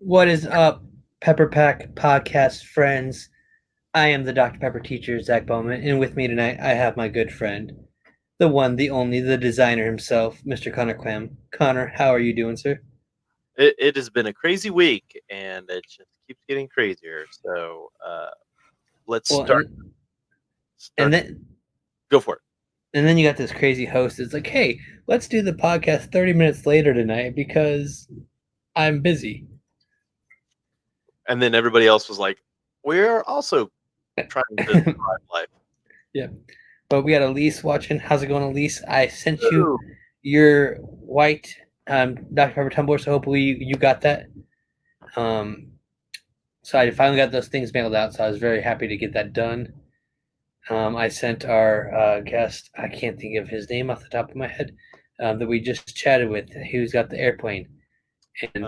What is up, Pepper Pack podcast friends? I am the Dr. Pepper teacher, Zach Bowman, and with me tonight I have my good friend, the one, the only, the designer himself, Mr. Konnor Clem. Konnor, how are you doing, sir? It has been a crazy week, and it just keeps getting crazier. So let's Well, start. and then Go for it. and then you got this crazy host. It's like, hey, let's do the podcast 30 minutes later tonight because I'm busy. And then everybody else was like, "We're also trying to survive life." Yeah, but we got Elise watching. How's it going, Elise? I sent you your white Dr. Pepper tumbler, so hopefully you got that. So I finally got those things mailed out, so I was very happy to get that done. I sent our guest, I can't think of his name off the top of my head, that we just chatted with, who's got the airplane. And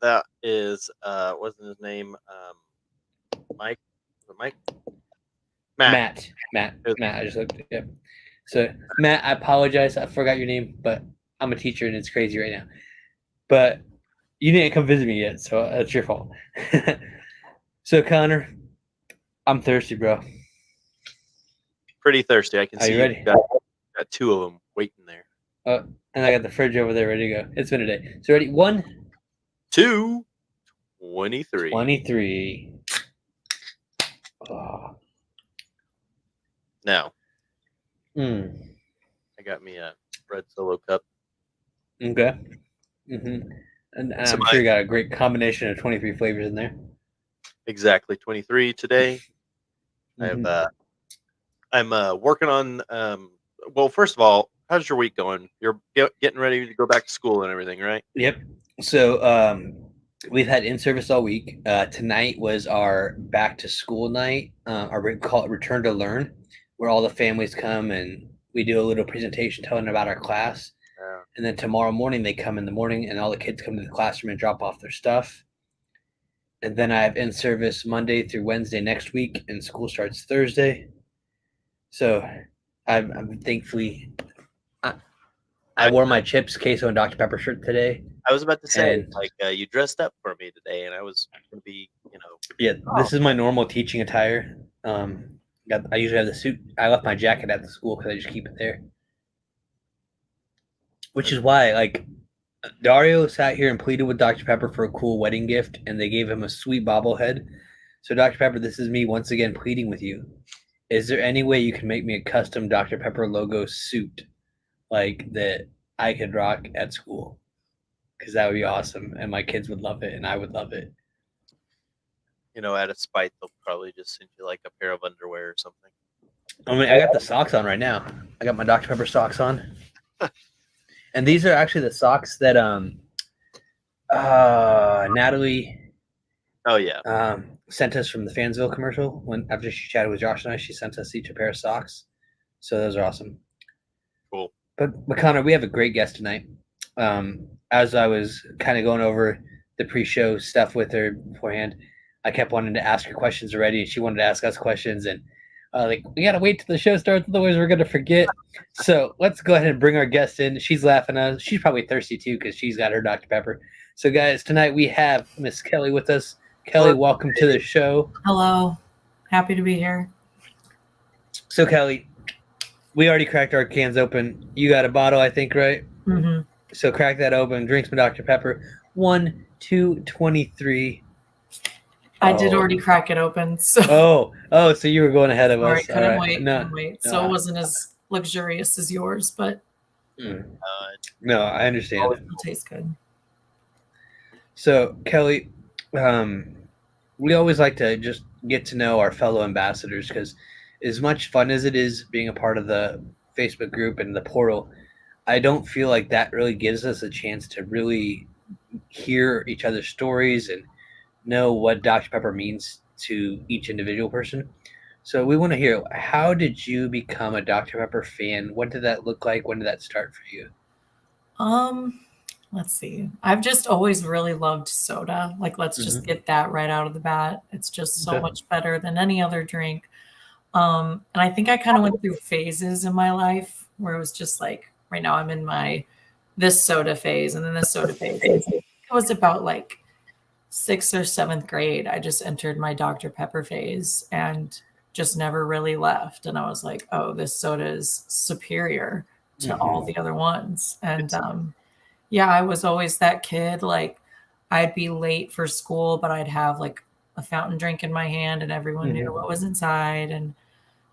that is, wasn't his name? Mike? Was it Mike? Matt. I just looked. Yeah. So Matt, I apologize. I forgot your name, but I'm a teacher and it's crazy right now. But you didn't come visit me yet, so that's your fault. So Konnor, I'm thirsty, bro. Pretty thirsty. I can Are see you ready? Got two of them waiting there. Oh, and I got the fridge over there ready to go. It's been a day. So ready? 1, 2, 23. 23. Oh. Now, I got me a red Solo cup. Okay. And I'm sure you got a great combination of 23 flavors in there. Exactly, 23 today. I'm working on. Well, first of all, how's your week going? You're getting ready to go back to school and everything, right? Yep. So we've had in-service all week. Tonight was our back to school night, or we call it Return to Learn, where all the families come and we do a little presentation telling about our class. Yeah. And then tomorrow morning they come in the morning and all the kids come to the classroom and drop off their stuff. And then I have in-service Monday through Wednesday next week, and school starts Thursday. So I'm thankfully I wore my Chips, Queso, and Dr. Pepper shirt today. I was about to say, you dressed up for me today, and I was going to be, Yeah, this is my normal teaching attire. I usually have the suit. I left my jacket at the school because I just keep it there. Which is why, Dario sat here and pleaded with Dr. Pepper for a cool wedding gift, and they gave him a sweet bobblehead. So, Dr. Pepper, this is me once again pleading with you. Is there any way you can make me a custom Dr. Pepper logo suit, that I could rock at school? Because that would be awesome, and my kids would love it, and I would love it. Out of spite, they'll probably just send you a pair of underwear or something. I mean, I got the socks on right now. I got my Dr. Pepper socks on. And these are actually the socks that Natalie sent us from the Fansville commercial. After she chatted with Josh and I, she sent us each a pair of socks. So those are awesome. Cool. But Connor, we have a great guest tonight. As I was kind of going over the pre-show stuff with her beforehand, I kept wanting to ask her questions already, and she wanted to ask us questions, and we gotta wait till the show starts, otherwise we're gonna forget. So let's go ahead and bring our guest in. She's laughing at us. She's probably thirsty too because she's got her Dr. Pepper. So guys, tonight we have Miss Kelly with us. Kelly, welcome to the show. Hello, happy to be here. So Kelly, we already cracked our cans open. You got a bottle, I think, right? Mm-hmm. So crack that open. Drink some Dr. Pepper. 1, 2, 23. I did already crack it open. So. Oh, so you were going ahead of us. Couldn't wait. So it wasn't as luxurious as yours, but no, I understand. It tastes good. So Kelly, we always like to just get to know our fellow ambassadors, because as much fun as it is being a part of the Facebook group and the portal, I don't feel like that really gives us a chance to really hear each other's stories and know what Dr. Pepper means to each individual person. So we want to hear, how did you become a Dr. Pepper fan? What did that look like? When did that start for you? Let's see. I've just always really loved soda. Let's just get that right out of the bat. It's just so much better than any other drink. And I think I kind of went through phases in my life where it was just right now I'm in my this soda phase and then this soda phase. It was about 6th or 7th grade, I just entered my Dr. Pepper phase and just never really left. And I was like, oh, this soda is superior to all the other ones. And yeah, I was always that kid. Like, I'd be late for school, but I'd have like a fountain drink in my hand and everyone knew what was inside. And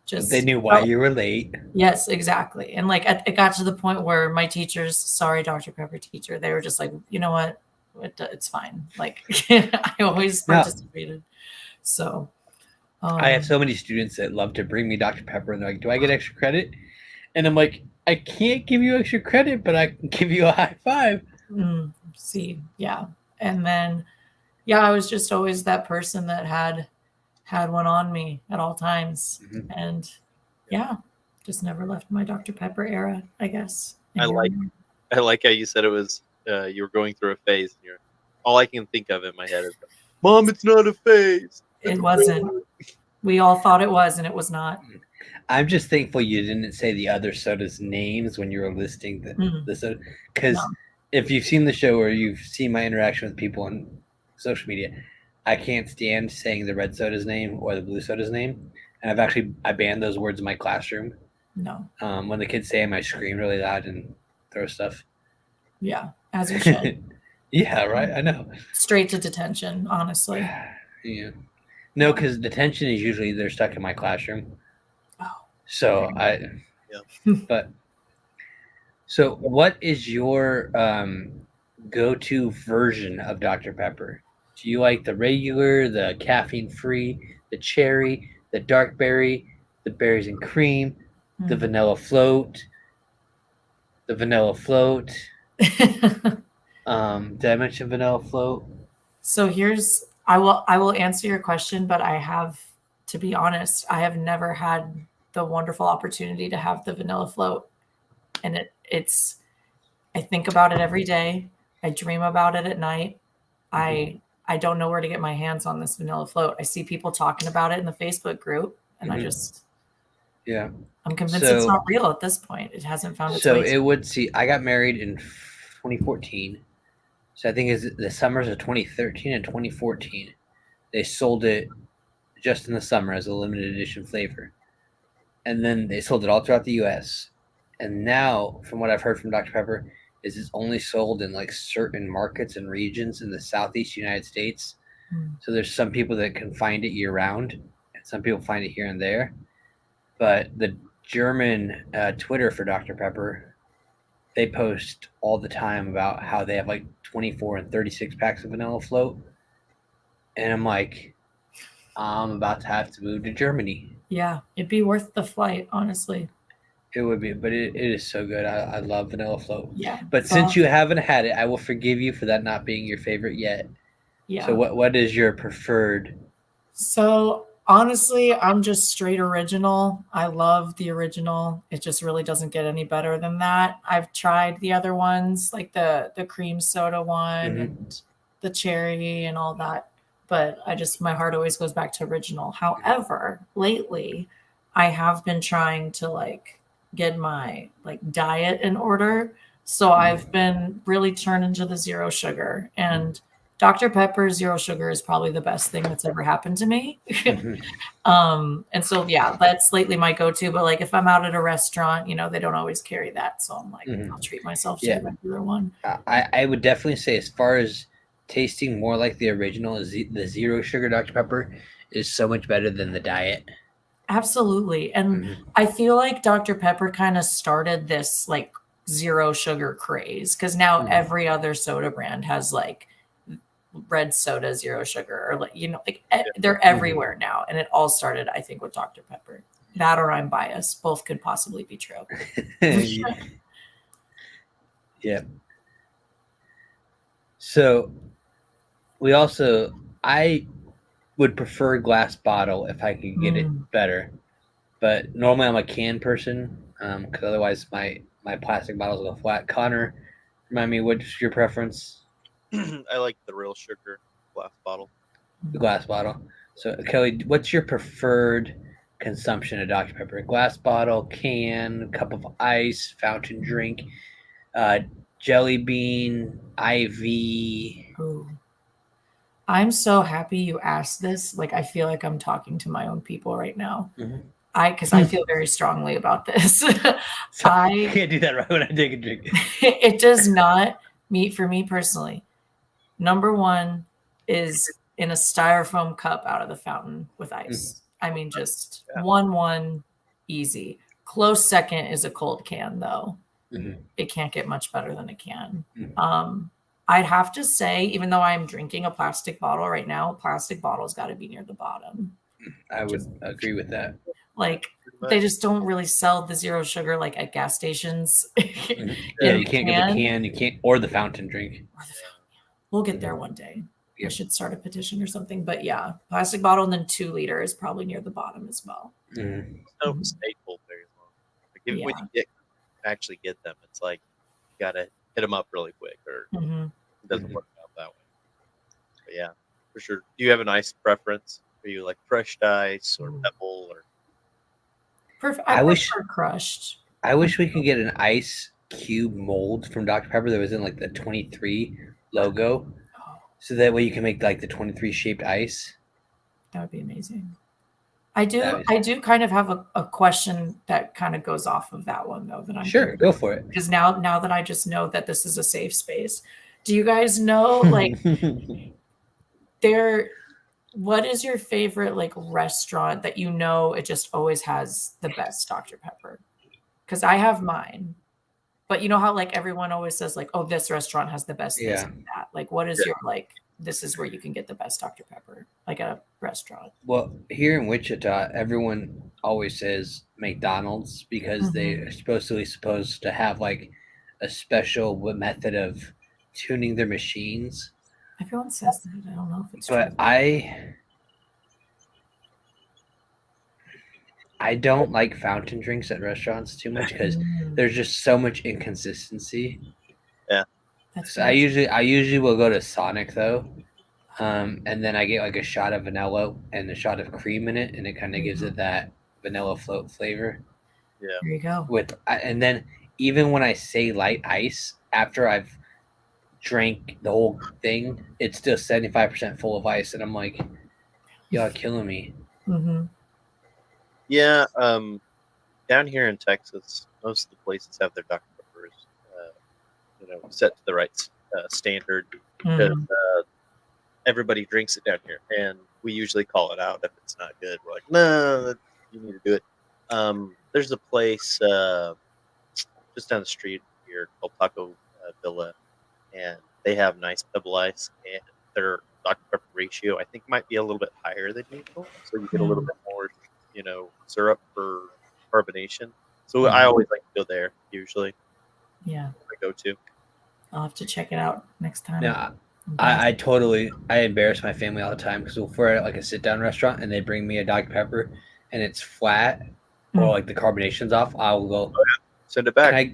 just They knew why you were late. Yes, exactly. And like it got to the point where my teachers, sorry, Dr. Pepper teacher, they were just like, you know what? It's fine. Like I always participated. So I have so many students that love to bring me Dr. Pepper and they're like, do I get extra credit? And I'm like, I can't give you extra credit, but I can give you a high five. See, yeah. And then, yeah, I was just always that person that had one on me at all times. And yeah, just never left my Dr. Pepper era, I guess. I like how you said it was you were going through a phase. And all I can think of in my head is, Mom, it's not a phase. It wasn't. We all thought it was, and it was not. I'm just thankful you didn't say the other sodas' names when you were listing the soda. Because if you've seen the show or you've seen my interaction with people on social media, I can't stand saying the red soda's name or the blue soda's name. And I banned those words in my classroom. No. When the kids say them, I scream really loud and throw stuff. Yeah, as you should. Yeah, right. I know. Straight to detention, honestly. Yeah. No, because detention is usually they're stuck in my classroom. Oh. So but so what is your go-to version of Dr. Pepper? Do you like the regular, the caffeine-free, the cherry, the dark berry, the berries and cream, the vanilla float, the vanilla float? Did I mention vanilla float? So I will answer your question, but I have to be honest, I have never had the wonderful opportunity to have the vanilla float. And I think about it every day. I dream about it at night. I don't know where to get my hands on this vanilla float. I see people talking about it in the Facebook group, and I'm convinced it's not real at this point. It hasn't found its way. I got married in 2014. So I think it's the summers of 2013 and 2014. They sold it just in the summer as a limited edition flavor. And then they sold it all throughout the US. And now, from what I've heard from Dr. Pepper, is it's only sold in like certain markets and regions in the Southeast United States. So there's some people that can find it year round, and some people find it here and there. But the German Twitter for Dr. Pepper, they post all the time about how they have like 24 and 36 packs of vanilla float. And I'm like, I'm about to have to move to Germany. Yeah, it'd be worth the flight, honestly. It would be, but it is so good. I love vanilla float. Yeah. But since you haven't had it, I will forgive you for that not being your favorite yet. Yeah. So what is your preferred? So honestly, I'm just straight original. I love the original. It just really doesn't get any better than that. I've tried the other ones, like the cream soda one and the cherry and all that. But my heart always goes back to original. However, lately I have been trying to like get my like diet in order. So I've been really turning to the zero sugar, and Dr. Pepper zero sugar is probably the best thing that's ever happened to me. And so, yeah, that's lately my go-to. But like if I'm out at a restaurant, they don't always carry that. So I'm like, I'll treat myself to the regular one. I would definitely say, as far as tasting more like the original, is the zero sugar Dr. Pepper is so much better than the diet. Absolutely. And I feel like Dr. Pepper kind of started this like zero sugar craze, because now every other soda brand has like red soda zero sugar, or like they're everywhere now. And it all started, I think, with Dr. Pepper. That or I'm biased. Both could possibly be true. Yeah. So I would prefer glass bottle if I could get it better. But normally I'm a can person, because otherwise my plastic bottles go flat. Konnor, remind me, what's your preference? I like the real sugar glass bottle. The glass bottle. So Kelly, what's your preferred consumption of Dr. Pepper? Glass bottle, can, cup of ice, fountain drink, jelly bean, IV. Ooh. I'm so happy you asked this. Like, I feel like I'm talking to my own people right now. Because I feel very strongly about this. So I can't do that right when I take a drink. It does not meet for me personally. Number one is in a styrofoam cup out of the fountain with ice. I mean, just 1-1 easy. Close second is a cold can, though. It can't get much better than a can. I'd have to say, even though I'm drinking a plastic bottle right now, plastic bottle's got to be near the bottom. I would agree with that. Like, they just don't really sell the zero sugar like at gas stations. Yeah, you can't get the can, you can't, or the fountain drink. We'll get there one day. I should start a petition or something. But yeah, plastic bottle and then 2 liter is probably near the bottom as well. No staple very long. Like when you actually get them, it's like you gotta hit them up really quick, or it doesn't work out that way. But yeah, for sure. Do you have an ice preference? Are you like crushed ice or pebble or? I wish crushed. I wish we could get an ice cube mold from Dr. Pepper that was in like the 23 logo, so that way you can make like the 23 shaped ice. That would be amazing. I do kind of have a question that kind of goes off of that one though. That I'm sure, go for it. Because now that I just know that this is a safe space, do you guys know like what is your favorite like restaurant that you know it just always has the best Dr. Pepper? Because I have mine, but you know how like everyone always says like, oh, this restaurant has the best this and that. Like, what is your like? This is where you can get the best Dr. Pepper, like at a restaurant. Well, here in Wichita, everyone always says McDonald's because they're supposed to have like a special method of tuning their machines. Everyone says that. I don't know if it's true. But I don't like fountain drinks at restaurants too much because there's just so much inconsistency. Yeah. So I usually will go to Sonic though, and then I get like a shot of vanilla and a shot of cream in it, and it kind of gives it that vanilla float flavor. Yeah. There you go. And then even when I say light ice, after I've drank the whole thing, it's still 75% full of ice, and I'm like, y'all killing me. Yeah. Down here in Texas, most of the places have their Dr. Peppers, set to the right standard because everybody drinks it down here, and we usually call it out if it's not good. We're like, no, you need to do it. There's a place just down the street here called Taco Villa, and they have nice pebble ice, and their Dr. Pepper ratio I think might be a little bit higher than usual, so you get a little bit more, syrup for carbonation. So I always like to go there usually. Yeah, I go to. I'll have to check it out next time. Yeah, I embarrass my family all the time because if we're at like a sit down restaurant and they bring me a Dr. Pepper and it's flat or like the carbonation's off, I will go send it back.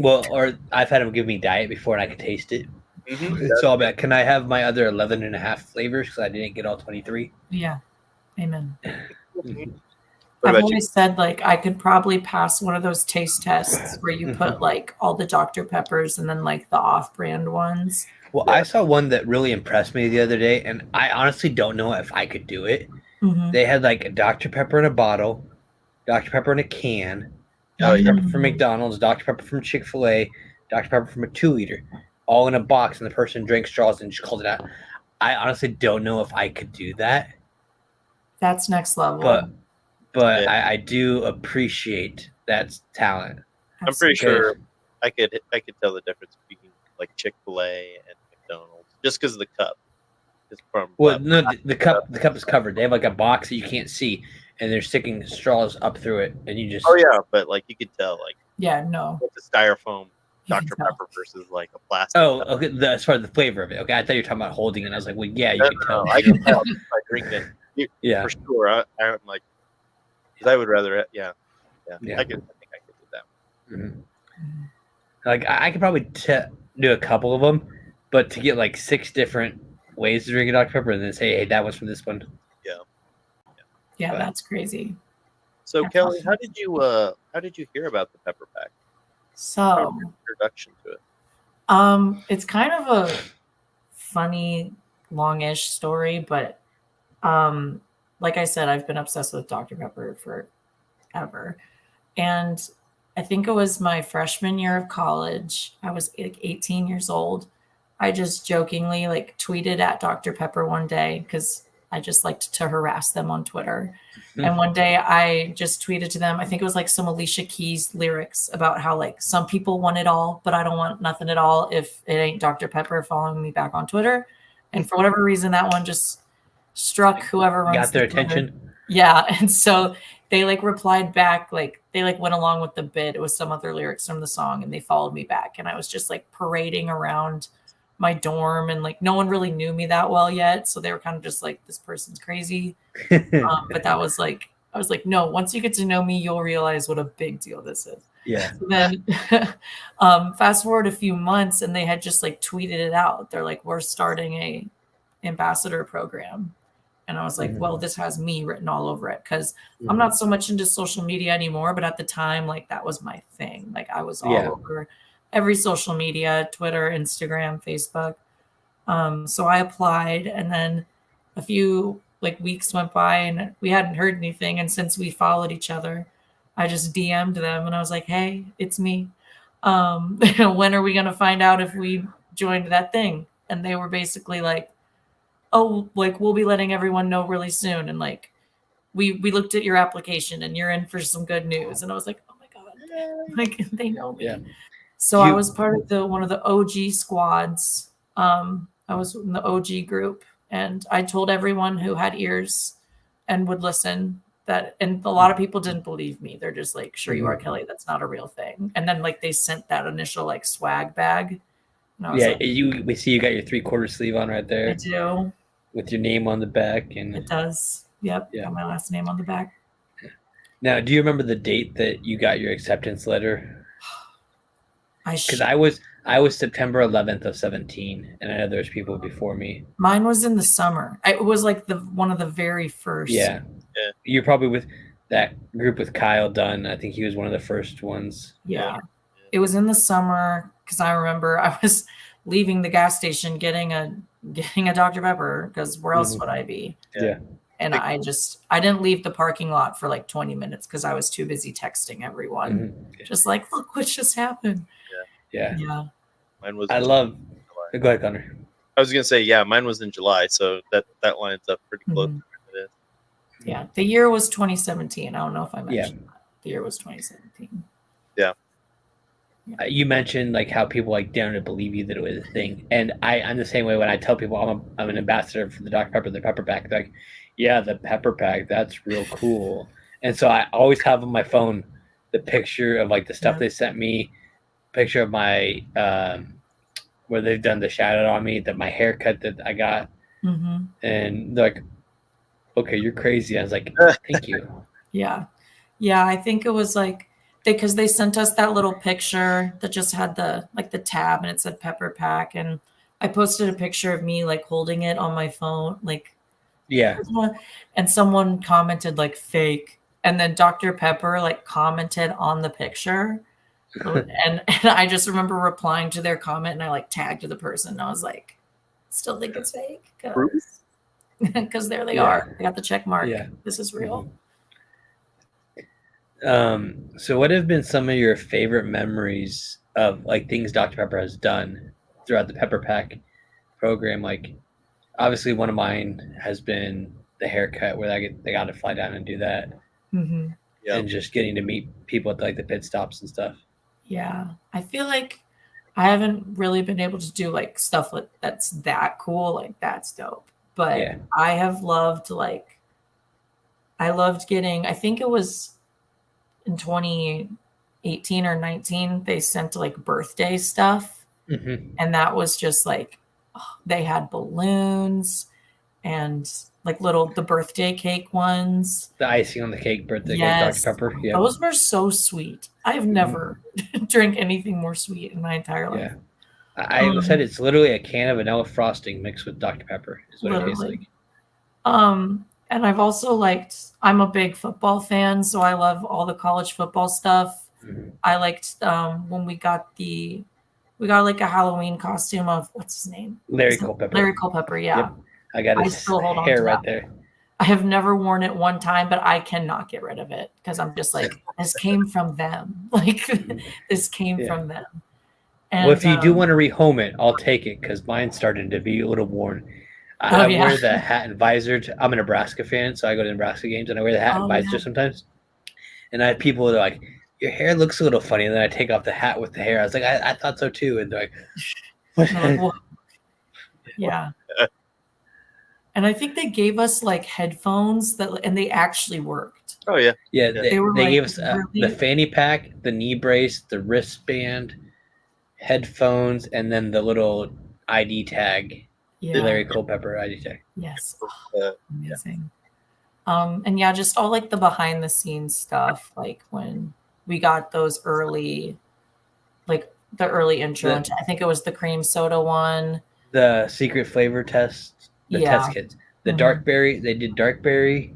Or I've had them give me diet before and I can taste it. It's all bad. Can I have my other 11 and a half flavors because I didn't get all 23? Yeah, amen. I've always said like I could probably pass one of those taste tests where you put like all the Dr. Peppers and then like the off-brand ones. Well, I saw one that really impressed me the other day, and I honestly don't know if I could do it. They had like a Dr. Pepper in a bottle, Dr. Pepper in a can, Dr. Pepper from McDonald's, Dr. Pepper from Chick-fil-A, Dr. Pepper from a 2-liter, all in a box, and the person drank straws and just called it out. I honestly don't know if I could do that. That's next level. But yeah. I do appreciate that talent. I'm pretty sure I could tell the difference between like Chick-fil-A and McDonald's just because of the cup. The cup is covered. They have like a box that you can't see, and they're sticking straws up through it, and you just. Oh yeah, but like you could tell like. Yeah, no. With the styrofoam Dr. Pepper versus like a plastic. Oh, okay. As far as the flavor of it, okay. I thought you were talking about holding it. And I was like, well, yeah, you can tell. I can tell if I drink it. Yeah, for sure. I'm like. I would rather, yeah. I think I could do that. Like I could probably do a couple of them, but to get like 6 different ways to drink a Dr. Pepper and then say, hey, that was from this one. Yeah, that's crazy. So that's Kelly, awesome. How did you hear about the Pepper Pack? So introduction to it. It's kind of a funny longish story, but like I said, I've been obsessed with Dr. Pepper forever. And I think it was my freshman year of college. I was like 18 years old. I just jokingly like tweeted at Dr. Pepper one day because I just liked to harass them on Twitter. And one day I just tweeted to them, I think it was like some Alicia Keys lyrics about how like some people want it all, but I don't want nothing at all if it ain't Dr. Pepper following me back on Twitter. And for whatever reason, that one just struck whoever runs Got their the Twitter. attention. Yeah. And so they like replied back, like they like went along with the bit. It was some other lyrics from the song and they followed me back. And I was just like parading around my dorm and like no one really knew me that well yet. So they were kind of just like, this person's crazy. But that was like, I was like, no, once you get to know me, you'll realize what a big deal this is. Yeah. So then fast forward a few months and they had just like tweeted it out. They're like, we're starting a ambassador program. And I was like, well, this has me written all over it because I'm not so much into social media anymore. But at the time, like that was my thing. Like I was all over every social media, Twitter, Instagram, Facebook. So I applied and then a few like weeks went by and we hadn't heard anything. And since we followed each other, I just DM'd them and I was like, hey, it's me. When are we going to find out if we joined that thing? And they were basically like, oh, like we'll be letting everyone know really soon. And like, we looked at your application and you're in for some good news. And I was like, oh my God, like they know me. Yeah. So I was part of one of the OG squads. I was in the OG group and I told everyone who had ears and would listen that, and a lot of people didn't believe me. They're just like, sure you are, Kelly. That's not a real thing. And then like they sent that initial like swag bag. And I was like, we see you got your 3/4 sleeve on right there. I do. With your name on the back. And it does. Yep. Yeah. Got my last name on the back. Now, do you remember the date that you got your acceptance letter? Because I was September 11th of 17, and I know there's people before me. Mine was in the summer. It was like one of the very first. Yeah. You're probably with that group with Kyle Dunn. I think he was one of the first ones. Yeah. It was in the summer because I remember I was leaving the gas station getting a Dr. Pepper because where else would I be? Yeah. And I didn't leave the parking lot for like 20 minutes because I was too busy texting everyone. Just like, look what just happened. Yeah. Mine was. Go ahead, Konnor. I was gonna say, yeah, mine was in July, so that lines up pretty close. Yeah, the year was 2017. I don't know if I mentioned that. The year was 2017. Yeah. You mentioned like how people like didn't believe you that it was a thing, and I'm the same way when I tell people I'm an ambassador for the Dr. Pepper, the Pepper Pack. They're like, yeah, the Pepper Pack, that's real cool. And so I always have on my phone the picture of like the stuff they sent me, picture of my where they've done the shout out on me, that my haircut that I got, and they're like, okay, you're crazy. I was like, thank you. Yeah, I think it was like. Because they sent us that little picture that just had the tab and it said Pepper Pack, and I posted a picture of me like holding it on my phone, like and someone commented like fake, and then Dr. Pepper like commented on the picture, and I just remember replying to their comment and I like tagged the person and I was like, still think it's fake because there they are, they got the check mark. This is real. So what have been some of your favorite memories of like things Dr. Pepper has done throughout the Pepper Pack program? Like obviously one of mine has been the haircut where they got to fly down and do that. And just getting to meet people at like the pit stops and stuff. Yeah. I feel like I haven't really been able to do like stuff that's that cool. Like that's dope. But I have loved getting, I think it was in 2018 or 19, they sent like birthday stuff. And that was just like, they had balloons and like the birthday cake ones. The icing on the cake, birthday cake, Dr. Pepper. Yeah. Those were so sweet. I have never drank anything more sweet in my entire life. Yeah. I said it's literally a can of vanilla frosting mixed with Dr. Pepper is what it tastes like. And I've also I'm a big football fan, so I love all the college football stuff. I liked when we got the We got like a Halloween costume of what's his name? Larry Culpepper. Larry Culpepper, yeah. Yep. I got his still hold on hair to right that. there. I have never worn it one time, but I cannot get rid of it because I'm just like, this came from them. Like this came from them. And, well, if you do want to rehome it, I'll take it because mine's starting to be a little worn. I wear the hat and visor. I'm a Nebraska fan, so I go to Nebraska games and I wear the hat and visor sometimes. And I have people that are like, your hair looks a little funny. And then I take off the hat with the hair. I was like, I thought so too. And they're like, what? Like, well, yeah. And I think they gave us like headphones and they actually worked. Oh yeah. Yeah. They gave us the fanny pack, the knee brace, the wristband, headphones, and then the little ID tag. The Larry Culpepper ID tag. Yes. Amazing. And yeah, just all like the behind the scenes stuff, like when we got those early, like the early intro. I think it was the cream soda one. The secret flavor test, the test kits. The dark berry, they did dark berry.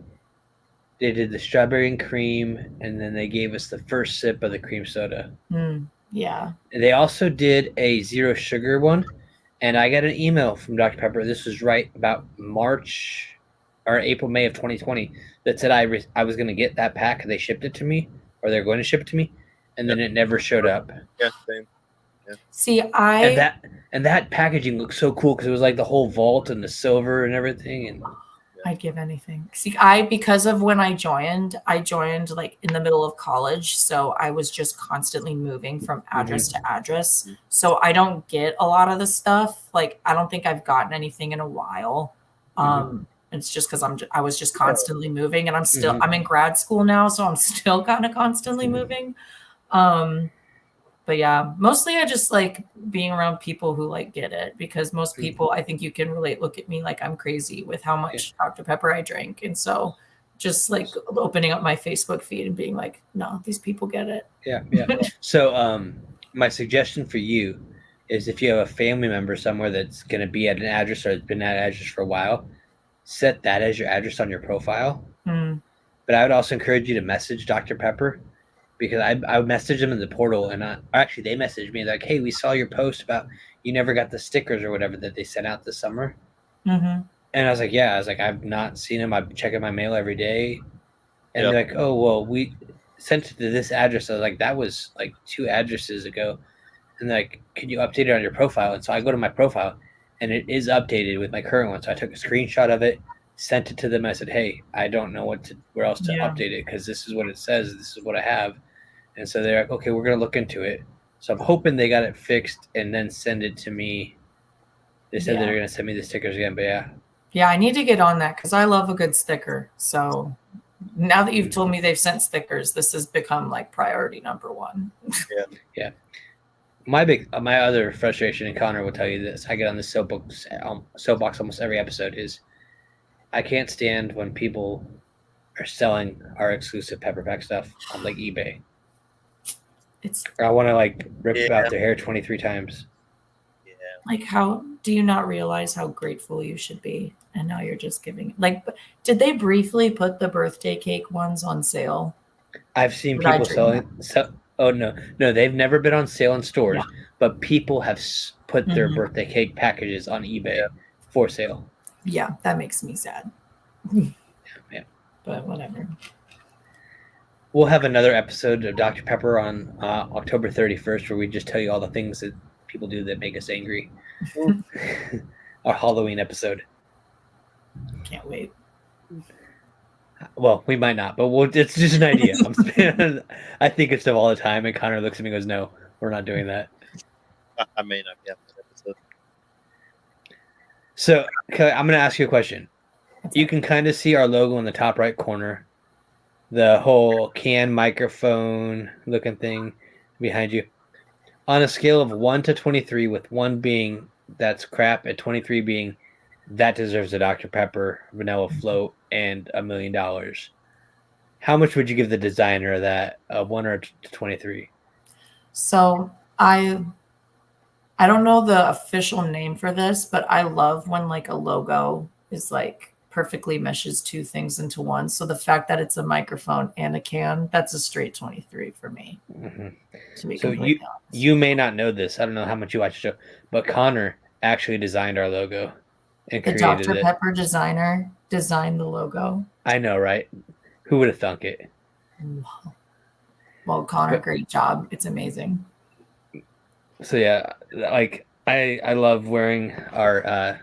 They did the strawberry and cream, and then they gave us the first sip of the cream soda. Yeah. They also did a zero sugar one, and I got an email from Dr. Pepper. This was right about March or April, May of 2020 that said I was going to get that pack. They shipped it to me, or they're going to ship it to me, and then it never showed up. Yeah, same. Yeah. See, and that packaging looked so cool because it was like the whole vault and the silver and everything. And I'd give anything. See, because of when I joined like in the middle of college, so I was just constantly moving from address to address. So I don't get a lot of the stuff. Like I don't think I've gotten anything in a while. It's just because I was just constantly moving, and I'm in grad school now, so I'm still kind of constantly moving. But yeah, mostly I just like being around people who like get it, because most people, I think you can relate, look at me like I'm crazy with how much Dr. Pepper I drink. And so just like opening up my Facebook feed and being like, no, these people get it. Yeah. So my suggestion for you is if you have a family member somewhere that's going to be at an address or has been at an address for a while, set that as your address on your profile. But I would also encourage you to message Dr. Pepper, because I messaged them in the portal, and actually they messaged me like, hey, we saw your post about you never got the stickers or whatever that they sent out this summer. And I was like, I've not seen them. I'm checking my mail every day. And they're like, oh, well, we sent it to this address. I was like, that was like 2 addresses ago. And they're like, can you update it on your profile? And so I go to my profile, and it is updated with my current one. So I took a screenshot of it, sent it to them. I said, hey, I don't know where else to update it, because this is what it says. This is what I have. And so they're like, okay, we're going to look into it. So I'm hoping they got it fixed and then send it to me. They said they're going to send me the stickers again, but yeah. Yeah, I need to get on that because I love a good sticker. So now that you've told me they've sent stickers, this has become like priority number 1. Yeah. My other frustration, and Konnor will tell you this, I get on this soapbox almost every episode, is I can't stand when people are selling our exclusive Pepper Pack stuff on like eBay. I want to like rip out their hair 23 times. Yeah. Like, how do you not realize how grateful you should be? And now you're just giving. Like, did they briefly put the birthday cake ones on sale? I've seen people selling. Oh no, they've never been on sale in stores, but people have put their birthday cake packages on eBay for sale. Yeah, that makes me sad. Yeah. But whatever. We'll have another episode of Dr. Pepper on October 31st, where we just tell you all the things that people do that make us angry. Our Halloween episode. Can't wait. Well, we might not, but it's just an idea. I think it's stuff all the time, and Konnor looks at me and goes, no, we're not doing that. I may not be on this episode. So, I'm going to ask you a question. You can kind of see our logo in the top right corner. The whole can microphone looking thing behind you. On a scale of 1 to 23, with 1 being that's crap, and 23 being that deserves a Dr. Pepper vanilla float and $1 million. How much would you give the designer of that? 1 or 23? So I don't know the official name for this, but I love when like a logo is like perfectly meshes two things into one. So the fact that it's a microphone and a can, that's a straight 23 for me. Mm-hmm. To be So completely honest. you may not know this. I don't know how much you watch the show, but Konnor actually designed our logo and The created Dr. it. Pepper designer designed the logo. I know, right? Who would have thunk it? Well, Konnor, great job. It's amazing. So yeah, like I love wearing our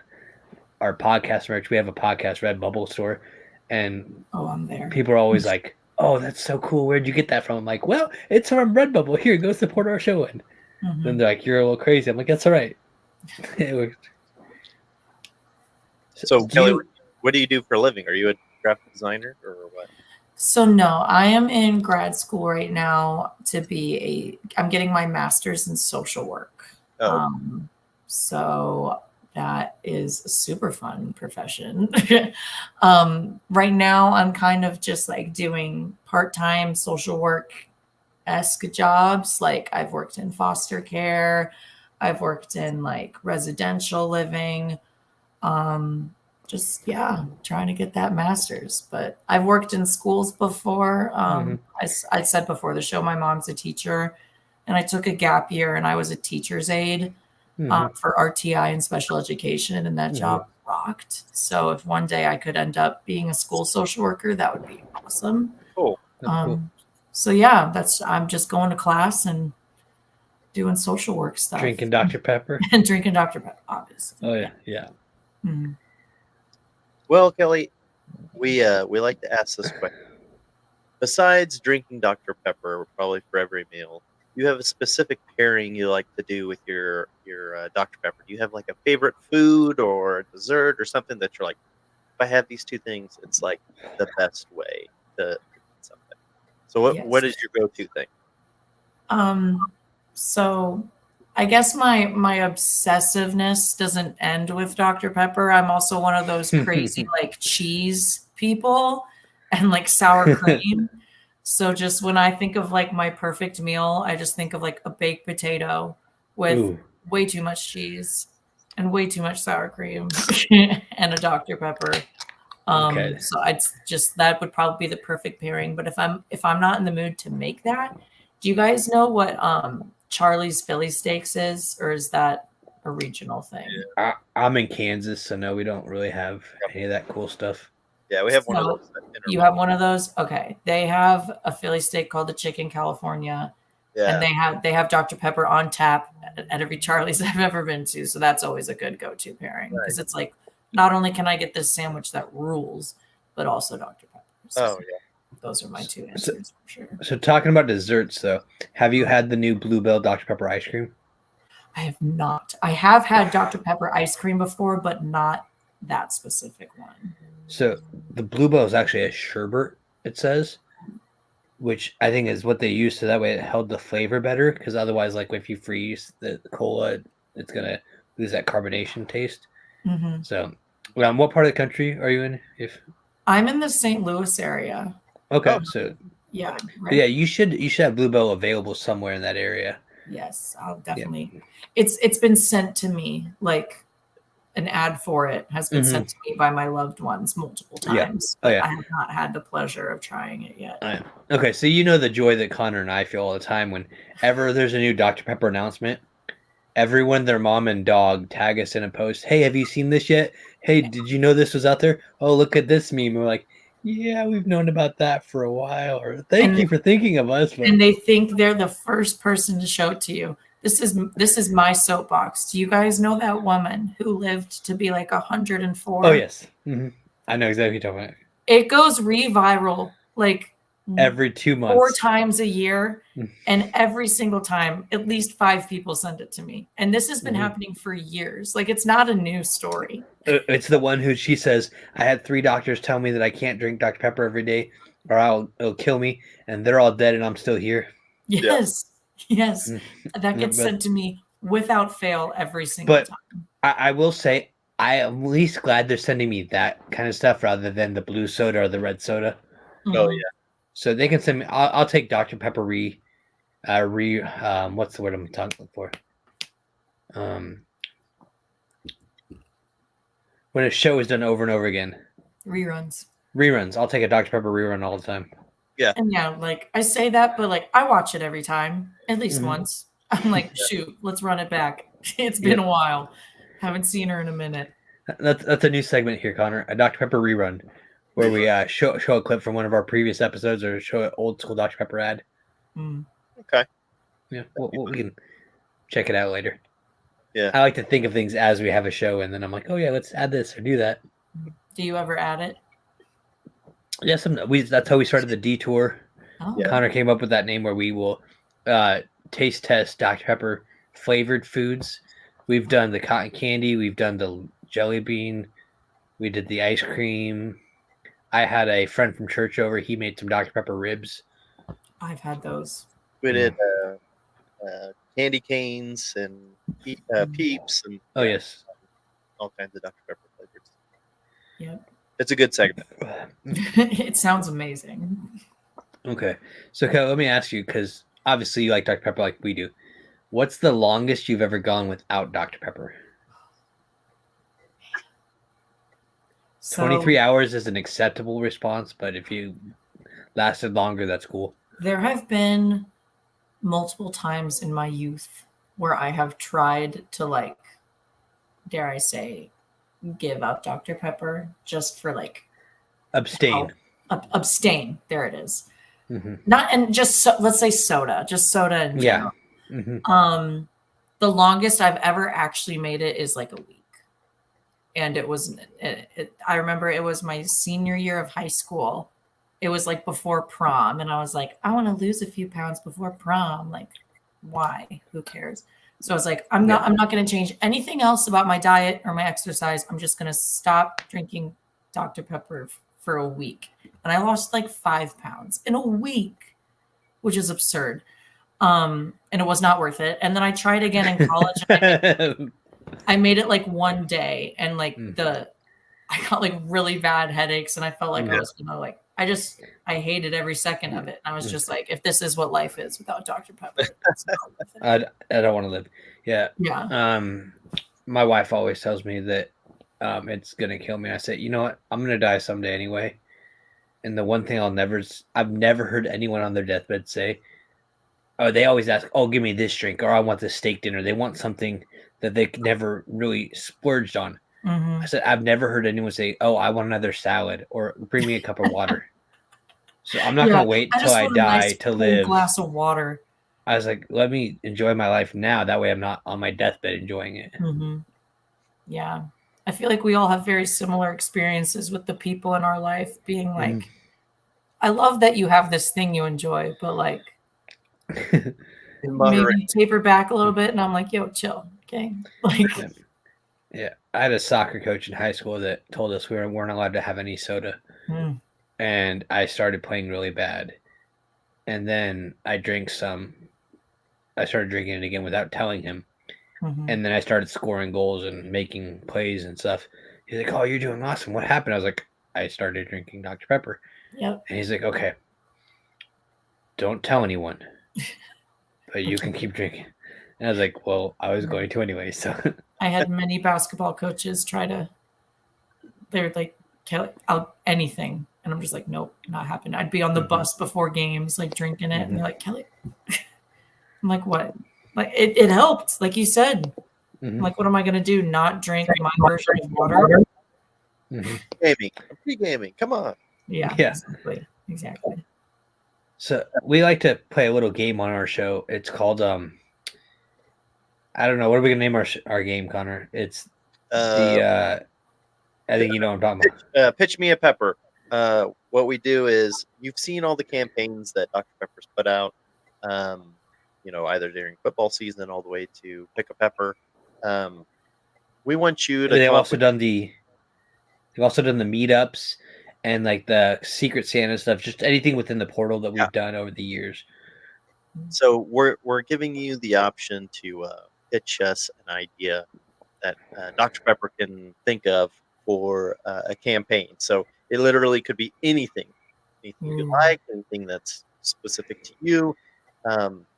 podcast merch. We have a podcast Redbubble store, and I'm there. people are always like, "Oh, that's so cool. Where'd you get that from?" I'm like, "Well, it's from Redbubble. Here, go support our show." And then they're like, "You're a little crazy." I'm like, "That's all right." So Kelly, what do you do for a living? Are you a graphic designer or what? So no, I am in grad school right now I'm getting my master's in social work. Oh. So that is a super fun profession. Right now I'm kind of just like doing part-time social work-esque jobs. Like I've worked in foster care, I've worked in like residential living. Trying to get that master's. But I've worked in schools before. I said before the show, my mom's a teacher, and I took a gap year and I was a teacher's aide for RTI and special education, and that job rocked. So if one day I could end up being a school social worker, that would be awesome. Cool. Cool. So yeah, I'm just going to class and doing social work stuff. Drinking Dr. Pepper. And drinking Dr. Pepper, obviously. Oh yeah, yeah. Mm-hmm. Well, Kelly, we like to ask this question. Besides drinking Dr. Pepper, probably for every meal, you have a specific pairing you like to do with your Dr. Pepper. Do you have like a favorite food or dessert or something that you're like, if I have these two things, it's like the best way to eat something. So what is your go-to thing? So I guess my obsessiveness doesn't end with Dr. Pepper. I'm also one of those crazy like cheese people and like sour cream. So just when I think of like my perfect meal, I just think of like a baked potato with way too much cheese and way too much sour cream and a Dr. Pepper. So that would probably be the perfect pairing. But if I'm not in the mood to make that, do you guys know what Charlie's Philly Steaks is, or is that a regional thing? I'm in Kansas, so no, we don't really have any of that cool stuff. Yeah, we have one of those. You have one of those? Okay. They have a Philly steak called the Chicken California. Yeah. And they have Dr. Pepper on tap at every Charlie's I've ever been to. So that's always a good go-to pairing. Because it's like, not only can I get this sandwich that rules, but also Dr. Pepper. So those are my two answers for sure. So talking about desserts, though, have you had the new Bluebell Dr. Pepper ice cream? I have not. I have had Dr. Pepper ice cream before, but not that specific one. So the Bluebell is actually a sherbet, it says, which I think is what they use, so that way it held the flavor better, because otherwise, like if you freeze the cola, it's going to lose that carbonation taste. Mm-hmm. So what part of the country are you in? I'm in the St. Louis area. Okay, so yeah, right. Yeah, you should have Bluebell available somewhere in that area. Yes, I'll definitely. Yeah. It's been sent to me, like an ad for it has been sent to me by my loved ones multiple times. Yeah. Oh, yeah. I have not had the pleasure of trying it yet. Okay, so you know the joy that Konnor and I feel all the time whenever there's a new Dr. Pepper announcement. Everyone, their mom and dog tag us in a post. Hey, have you seen this yet? Hey, did you know this was out there? Oh, look at this meme. We're like, yeah, we've known about that for a while. Or thank you for thinking of us. And they think they're the first person to show it to you. This is my soapbox. Do you guys know that woman who lived to be like 104? Oh, yes. Mm-hmm. I know exactly what you're talking about. It goes re-viral like every 2 months. 4 times a year. And every single time, at least 5 people send it to me. And this has been happening for years. Like, it's not a new story. It's the one who she says, I had 3 doctors tell me that I can't drink Dr. Pepper every day or it'll kill me. And they're all dead and I'm still here. Yes. Yes. That gets sent to me without fail every single time. I will say, I am at least glad they're sending me that kind of stuff rather than the blue soda or the red soda. Oh, yeah. So they can send me, I'll take Dr. Pepper what's the word I'm talking for? When a show is done over and over again. Reruns. Reruns. I'll take a Dr. Pepper rerun all the time. And yeah, like I say that, but like I watch it every time, at least once. I'm like, shoot, let's run it back. It's been a while. Haven't seen her in a minute. That's a new segment here, Konnor. A Dr. Pepper rerun, where we show a clip from one of our previous episodes or show an old school Dr. Pepper ad. Okay. Yeah, we can check it out later. Yeah. I like to think of things as we have a show, and then I'm like, oh yeah, let's add this or do that. Do you ever add it? Yes, that's how we started the detour. Oh. Konnor came up with that name where we will taste test Dr. Pepper flavored foods. We've done the cotton candy. We've done the jelly bean. We did the ice cream. I had a friend from church over. He made some Dr. Pepper ribs. I've had those. We did candy canes and peeps and yes, all kinds of Dr. Pepper flavors. Yep. It's a good segment. It sounds amazing. Okay. So, Kel, let me ask you, because obviously you like Dr. Pepper like we do. What's the longest you've ever gone without Dr. Pepper? So, 23 hours is an acceptable response, but if you lasted longer, that's cool. There have been multiple times in my youth where I have tried to, like, dare I say, give up Dr. Pepper just for like abstain. Abstain. There it is. Mm-hmm. Not and just let's say soda, just soda in general. Yeah. Mm-hmm. The longest I've ever actually made it is like a week, and it was. I remember it was my senior year of high school. It was like before prom, and I was like, I want to lose a few pounds before prom. Like, why? Who cares? So I was like, I'm not going to change anything else about my diet or my exercise. I'm just going to stop drinking Dr. Pepper for a week. And I lost like 5 pounds in a week, which is absurd. And it was not worth it. And then I tried again in college. And I made it like one day, and like I got like really bad headaches, and I felt like I was going to like, I hated every second of it. And I was just like, if this is what life is without Dr. Pepper, it's not worth it. I don't want to live. Yeah. Yeah. My wife always tells me that it's going to kill me. I say, you know what? I'm going to die someday anyway. And the one thing I've never heard anyone on their deathbed say, oh, they always ask, oh, give me this drink, or I want this steak dinner. They want something that they never really splurged on. Mm-hmm. I said, I've never heard anyone say, oh, I want another salad, or bring me a cup of water. So I'm not going to wait till I die to live. Glass of water. I was like, let me enjoy my life now. That way I'm not on my deathbed enjoying it. Mm-hmm. Yeah. I feel like we all have very similar experiences with the people in our life being like, I love that you have this thing you enjoy, but like maybe taper back a little bit. And I'm like, yo, chill. Okay. Like, yeah. I had a soccer coach in high school that told us we weren't allowed to have any soda. And I started playing really bad. And then I drank some. I started drinking it again without telling him. And then I started scoring goals and making plays and stuff. He's like, oh, you're doing awesome. What happened? I was like, I started drinking Dr. Pepper. Yep. And he's like, okay, don't tell anyone, but you can keep drinking. And I was like, well, I was going to anyway. So I had many basketball coaches they're like, I'll anything. And I'm just like, nope, not happening. I'd be on the bus before games, like drinking it. And they're like, Kelly, I'm like, what? Like it helped. Like you said, I'm like, what am I going to do? Not drink my version of water? Gaming. Pre-gaming. Come on. Yeah. Exactly. So we like to play a little game on our show. It's called, I don't know. What are we going to name our game, Konnor? It's I think you know what I'm talking about. Pitch me a pepper. What we do is, you've seen all the campaigns that Dr. Pepper's put out, either during football season all the way to pick a pepper. We want you to. They've also done the meetups and like the Secret Santa stuff, just anything within the portal that we've done over the years. So we're giving you the option to pitch us an idea that Dr. Pepper can think of for a campaign. So it literally could be anything you like, anything that's specific to you.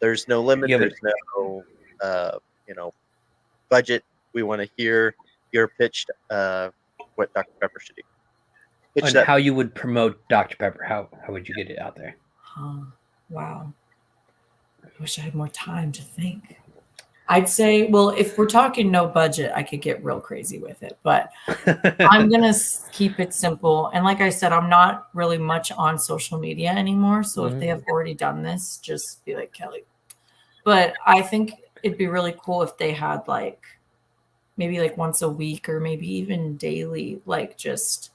There's no limit. There's no budget. We want to hear your pitch. What Dr. Pepper should do. pitch And that. how you would promote Dr. Pepper? How would you get it out there? Wow. I wish I had more time to think. I'd say, well, if we're talking no budget, I could get real crazy with it, but I'm going to keep it simple. And like I said, I'm not really much on social media anymore. So if they have already done this, just be like, Kelly. But I think it'd be really cool if they had like maybe like once a week or maybe even daily, like just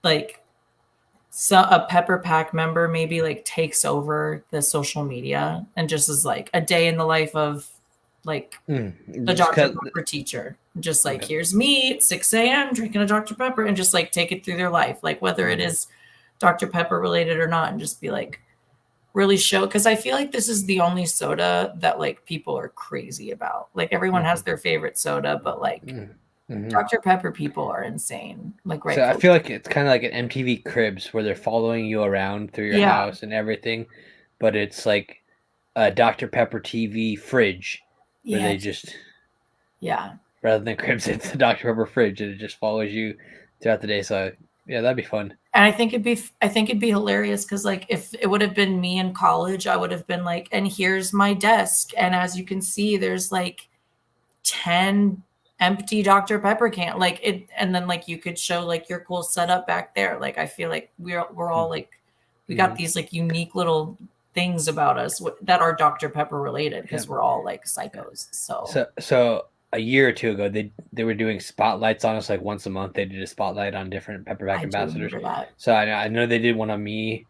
like a Pepper Pack member maybe like takes over the social media and just is like a day in the life of like the Dr. Pepper teacher. Just like, here's me at 6 a.m. drinking a Dr. Pepper, and just like take it through their life, like whether it is Dr. Pepper related or not, and just be like really show, because I feel like this is the only soda that like people are crazy about. Like everyone has their favorite soda, but like Dr. Pepper people are insane. Like, right. So I feel like it's kind of like an MTV Cribs where they're following you around through your house and everything, but it's like a Dr. Pepper TV fridge where they just rather than Cribs, it's the Dr. Pepper fridge and it just follows you throughout the day. So yeah, that'd be fun. And I think it'd be hilarious because like if it would have been me in college, I would have been like, and here's my desk, and as you can see, there's like 10 empty Dr. Pepper can, like it, and then like you could show like your cool setup back there. Like I feel like we're all like we got these like unique little things about us that are Dr. Pepper related because we're all like psychos. So a year or two ago, they were doing spotlights on us like once a month. They did a spotlight on different Pepper Pack ambassadors. So I know they did one on me.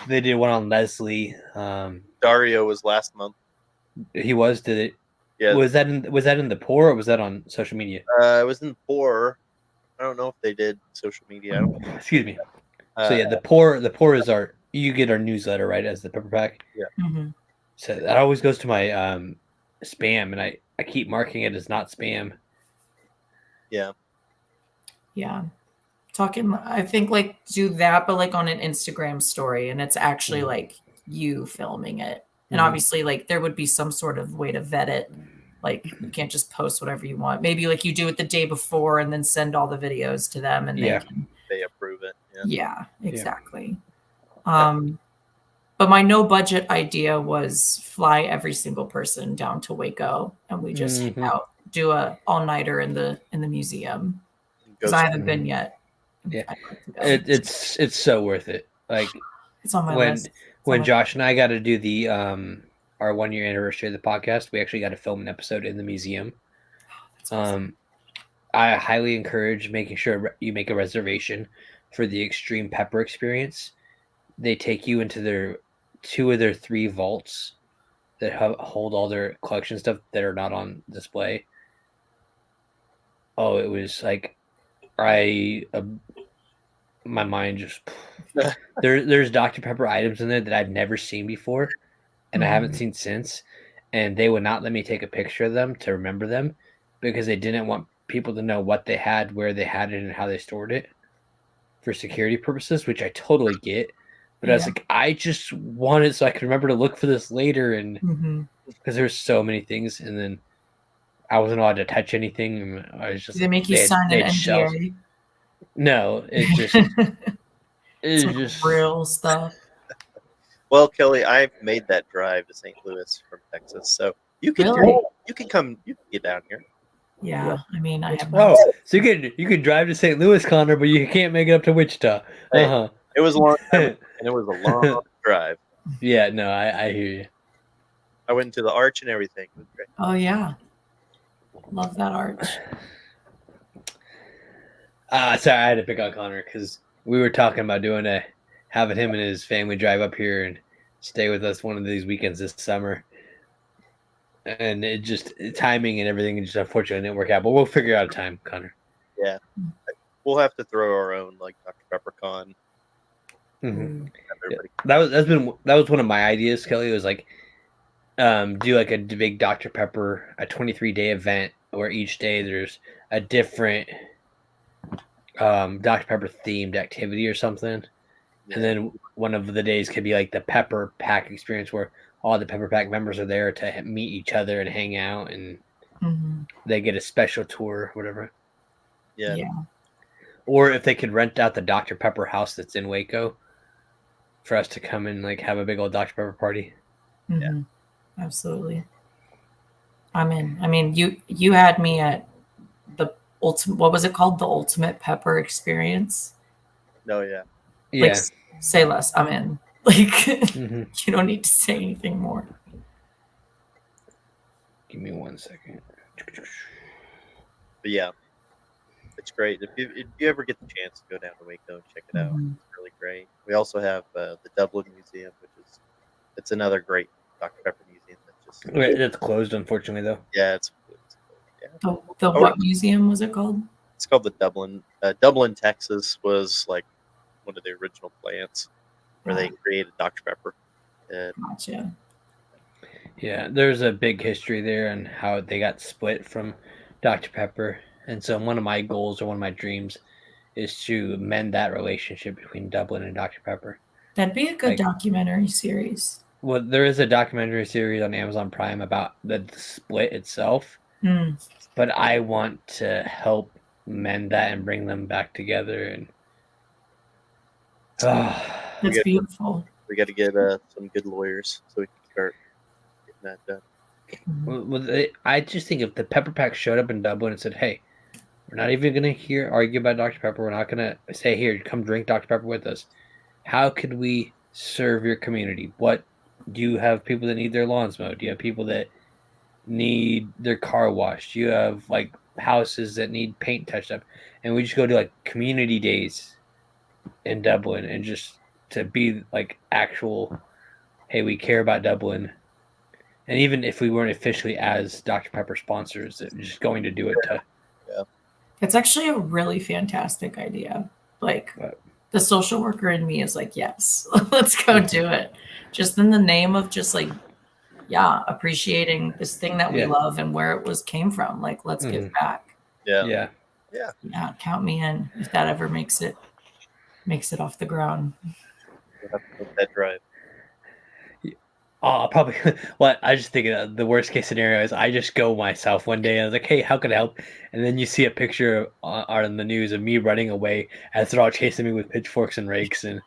They did one on Leslie. Dario was last month. He was. Did it? Yeah. Was that in the pour or was that on social media? It was in the pour. I don't know if they did social media. Excuse me. So yeah, the pour is you get our newsletter, right, as the Pepper Pack. Yeah. So that always goes to my spam, and I keep marking it as not spam. Yeah. Yeah. I think like do that, but like on an Instagram story, and it's actually like you filming it. And obviously like there would be some sort of way to vet it. Like you can't just post whatever you want. Maybe like you do it the day before and then send all the videos to them and they approve it. Yeah, exactly. But my no budget idea was fly every single person down to Waco and we just hang out, do a all-nighter in the museum. Because I haven't been yet. Yeah. It's so worth it. Like it's on my list. When Josh and I got to do the our 1 year anniversary of the podcast, we actually got to film an episode in the museum. Awesome. I highly encourage making sure you make a reservation for the Extreme Pepper experience. They take you into two of their 3 vaults that hold all their collection stuff that are not on display. Oh, it was like my mind just there's Dr. Pepper items in there that I've never seen before and I haven't seen since, and they would not let me take a picture of them to remember them because they didn't want people to know what they had, where they had it, and how they stored it for security purposes, which I totally get. But I was like, I just want it so I can remember to look for this later, and because there's so many things, and then I wasn't allowed to touch anything. And I was just. Did they make you sign an NDA? No, it's just just real stuff. Well, Kelly, I've made that drive to St. Louis from Texas, so you can get down here. Yeah, I mean, I have. So you could drive to St. Louis, Konnor, but you can't make it up to Wichita. Hey, it was a long time, and it was a long drive. Yeah, no, I hear you. I went to the arch and everything. It was great. Oh yeah, love that arch. Sorry, I had to pick on Konnor because we were talking about having him and his family drive up here and stay with us one of these weekends this summer. And it just timing and everything just unfortunately didn't work out, but we'll figure out a time, Konnor. Yeah, we'll have to throw our own like Dr. Pepper Con. Yeah. That was one of my ideas, Kelly. It was like do like a big Dr. Pepper, a 23-day event where each day there's a different Dr. Pepper themed activity or something. Yeah. And then one of the days could be like the Pepper Pack experience where all the Pepper Pack members are there to meet each other and hang out, and they get a special tour or whatever. Yeah. Or if they could rent out the Dr. Pepper house that's in Waco for us to come and like have a big old Dr. Pepper party. Mm-hmm. Absolutely. I'm in. I mean, you had me at the ultimate. What was it called? The Ultimate Pepper Experience. No, yeah. Like, Yeah. say less. I'm in. Like, Mm-hmm. you don't need to say anything more. Give me 1 second. But yeah, it's great. If you ever get the chance to go down to Waco and check it out, Mhm. it's really great. We also have the Dublin Museum, which is it's another great Dr. Pepper museum. That's just Wait, that's closed, unfortunately, though. yeah, The what museum was it called? it's called the Dublin. Dublin, Texas was like one of the original plants where they created Dr. Pepper. Gotcha. Yeah, there's a big history there and how they got split from Dr. Pepper. And so one of my goals or one of my dreams is to mend that relationship between Dublin and Dr. Pepper. That'd be a good Like- documentary series. Well, there is a documentary series on Amazon Prime about the split itself, but I want to help mend that and bring them back together. And That's beautiful. We got to get some good lawyers so we can start getting that done. I just think if the Pepper Pack showed up in Dublin and said, "Hey, we're not even going to argue about Dr. Pepper. We're not going to say, here, come drink Dr. Pepper with us. How could we serve your community? What do you have people that need their lawns mowed? Do you have people that need their car washed? Do you have like houses that need paint touched up?" And we just go to like community days in Dublin and just to be like actual, hey, we care about Dublin. And even if we weren't officially as Dr. Pepper sponsors, just going to do it to. Yeah. It's actually a really fantastic idea. Like the social worker in me is like, yes, let's go do it. Just in the name of just like, yeah, appreciating this thing that we love and where it came from. Like, let's give back. Yeah. Count me in if that ever makes it off the ground. We'll have to make that drive. Probably. What I just think the worst case scenario is I just go myself one day and I was like, "Hey, how can I help?" And then you see a picture on the news of me running away as they're all chasing me with pitchforks and rakes, and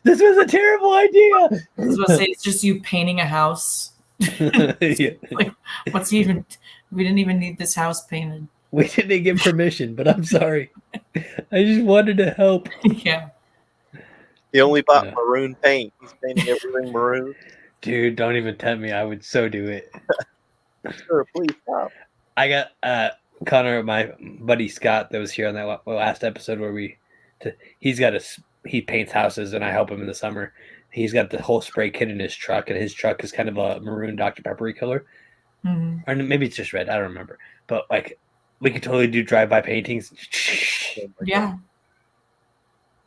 this was a terrible idea. I was going to say it's just you painting a house. Like, what's even? We didn't even need this house painted. We didn't get permission, but I'm sorry. I just wanted to help. Yeah. He only bought maroon paint. He's painting everything maroon. Dude, don't even tempt me. I would so do it. Sure, please stop. I got Konnor, my buddy Scott, that was here on that last episode where he paints houses and I help him in the summer. He's got the whole spray kit in his truck, and his truck is kind of a maroon Dr. Peppery color. Or maybe it's just red. I don't remember. But like, we could totally do drive-by paintings. Yeah.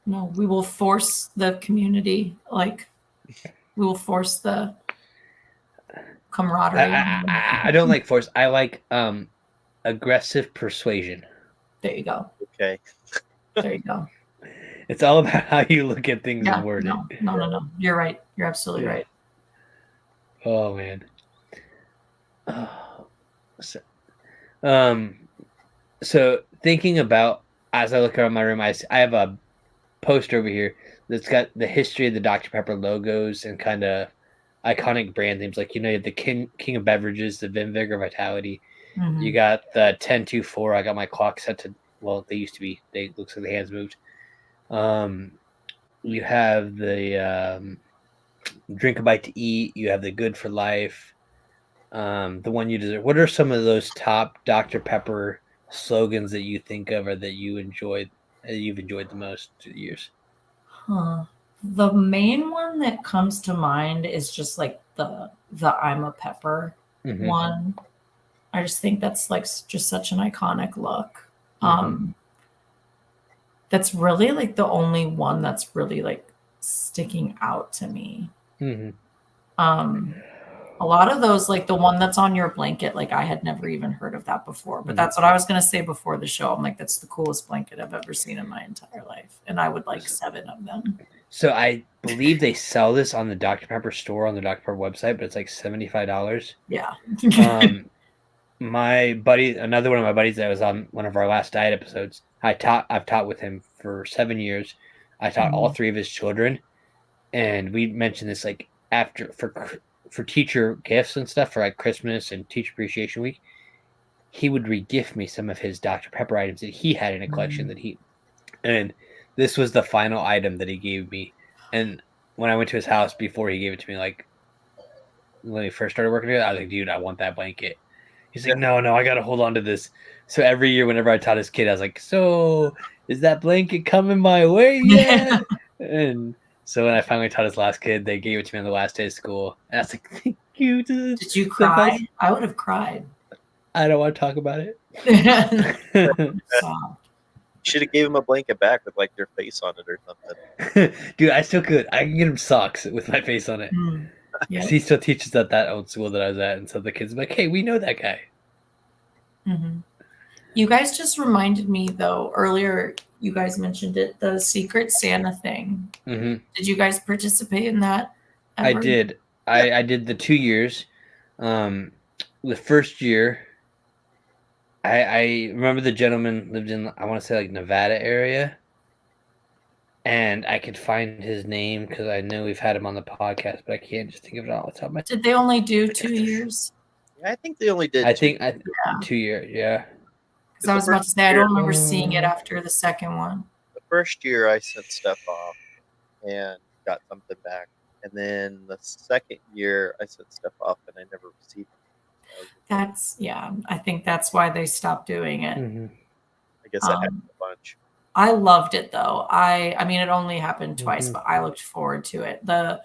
No, we will force the community. Like, we will force the camaraderie. I don't like force. I like aggressive persuasion. There you go. Okay. There you go. It's all about how you look at things and word it. No. You're right. You're absolutely right. Oh man. So thinking about, as I look around my room, I have a poster over here that's got the history of the Dr. Pepper logos and kind of iconic brand names. Like, you have the king of beverages, the Vim Vigor Vitality. Mm-hmm. You got the 1024. I got my clock set to, well, they used to be. They looks like the hands moved. You have the Drink a Bite to Eat. You have the Good for Life. The One You Deserve. What are some of those top Dr. Pepper slogans that you think of or that you've enjoyed the most through the years? The main one that comes to mind is just like the I'm a Pepper one. I just think that's like just such an iconic look. That's really like the only one that's really like sticking out to me. A lot of those, like the one that's on your blanket, like I had never even heard of that before. But that's what I was going to say before the show. I'm like, that's the coolest blanket I've ever seen in my entire life. And I would like 7 of them. So I believe they sell this on the Dr. Pepper store on the Dr. Pepper website, but it's like $75. Yeah. My buddy, another one of my buddies that was on one of our last diet episodes, I've taught with him for 7 years. I taught all 3 of his children, and we mentioned this like after for teacher gifts and stuff for like Christmas and Teacher Appreciation Week. He would regift me some of his Dr. Pepper items that he had in a collection and this was the final item that he gave me. And when I went to his house before he gave it to me, like when he first started working together, I was like, dude, I want that blanket. He's like, no, I got to hold on to this. So every year, whenever I taught his kid, I was like, so is that blanket coming my way yet? And so when I finally taught his last kid, they gave it to me on the last day of school. And I was like, thank you. Did you cry? I would have cried. I don't want to talk about it. Should have gave him a blanket back with like your face on it or something. Dude, I still could. I can get him socks with my face on it. Yeah. He still teaches at that old school that I was at, and so the kids are like, "Hey, we know that guy." Mm-hmm. You guys just reminded me, though. Earlier, you guys mentioned it, the Secret Santa thing. Mm-hmm. Did you guys participate in that? Ever? I did. I did the 2 years. The first year, I remember the gentleman lived in, I want to say like Nevada area. And I could find his name because I know we've had him on the podcast, but I can't just think of it all the top of my head. Did they only do 2 years? Yeah, I think they only did. I think 2 years, yeah. Because I was about to say, I don't remember seeing it after the second one. The first year I sent stuff off and got something back. And then the second year I sent stuff off and I never received it. I think that's why they stopped doing it. Mm-hmm. I guess I had a bunch. I loved it though. I mean, it only happened twice, but I looked forward to it. The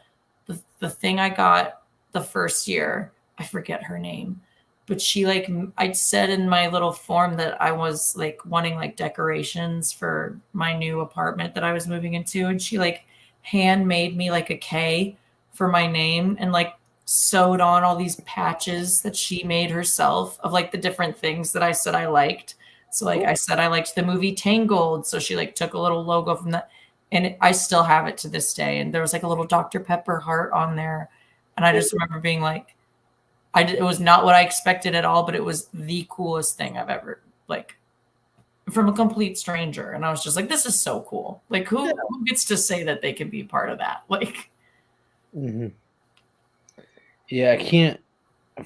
thing I got the first year, I forget her name, but she like, I said in my little form that I was like wanting like decorations for my new apartment that I was moving into. And she like handmade me like a K for my name and like sewed on all these patches that she made herself of like the different things that I said I liked. So like I said, I liked the movie Tangled. So she like took a little logo from that and I still have it to this day. And there was like a little Dr. Pepper heart on there. And I just remember being like, it was not what I expected at all, but it was the coolest thing I've ever, like, from a complete stranger. And I was just like, this is so cool. Like who gets to say that they can be part of that? Like, yeah, I can't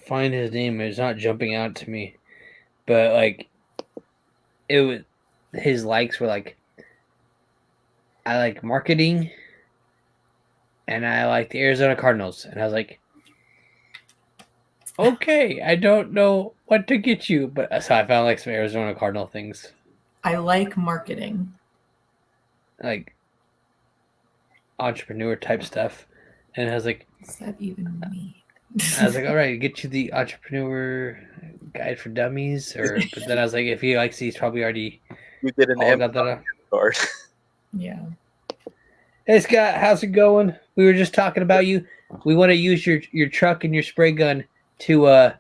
find his name. It's not jumping out to me, but like, it was, his likes were like, I like marketing and I like the Arizona Cardinals. And I was like, okay, I don't know what to get you. But so I found like some Arizona Cardinal things. I like marketing. Like entrepreneur type stuff. And I was like, what's that even mean? I was like, all right, get you the entrepreneur guide for dummies. But then I was like, if he likes these, probably already you did an Amazon card. Yeah. Hey Scott, how's it going? We were just talking about you. We want to use your truck and your spray gun to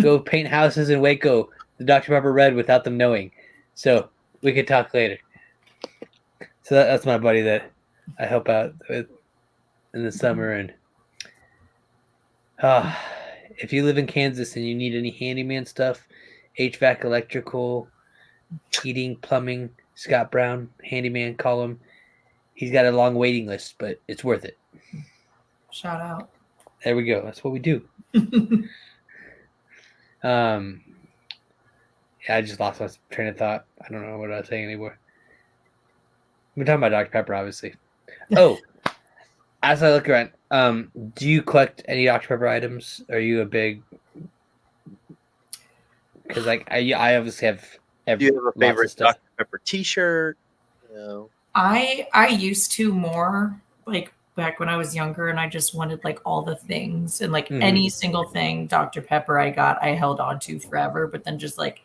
go paint houses in Waco, the Dr. Pepper Red, without them knowing. So we could talk later. So that's my buddy that I help out with in the summer. And if you live in Kansas and you need any handyman stuff, HVAC, electrical, heating, plumbing, Scott Brown, handyman, call him. He's got a long waiting list, but it's worth it. Shout out. There we go. That's what we do. Yeah, I just lost my train of thought. I don't know what I was saying anymore. We're talking about Dr. Pepper, obviously. Oh, as I look around, do you collect any Dr. Pepper items? Are you a big? Because like I obviously have. Do you have a favorite Dr. Pepper T-shirt? No. I used to more like back when I was younger, and I just wanted like all the things and like any single thing Dr. Pepper I got, I held on to forever. But then just like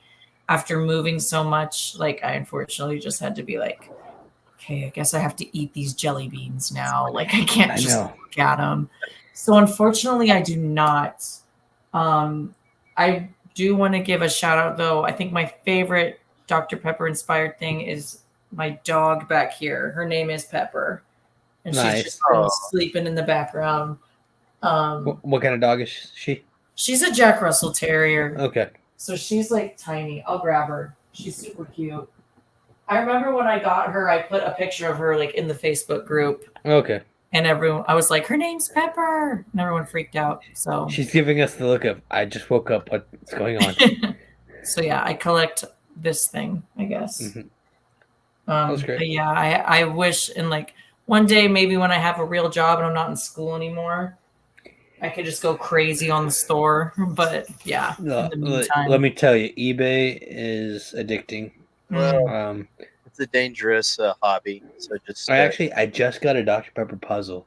after moving so much, like I unfortunately just had to be like, okay, I guess I have to eat these jelly beans now. Like I can't just look at them. So unfortunately, I do not. I do want to give a shout out though. I think my favorite Dr. Pepper inspired thing is my dog back here. Her name is Pepper. And she's just been sleeping in the background. What kind of dog is she? She's a Jack Russell Terrier. Okay. So she's like tiny. I'll grab her. She's super cute. I remember when I got her, I put a picture of her like in the Facebook group, Okay. and I was like, her name's Pepper, and everyone freaked out. So She's giving us the look of, I just woke up. What's going on? so yeah, I collect this thing, I guess. Mhm. That's great. But yeah, I wish, and like one day maybe when I have a real job and I'm not in school anymore, I could just go crazy on the store. But yeah, in the meantime, Let me tell you, eBay is addicting. Well, it's a dangerous hobby. So just I just got a Dr. Pepper puzzle.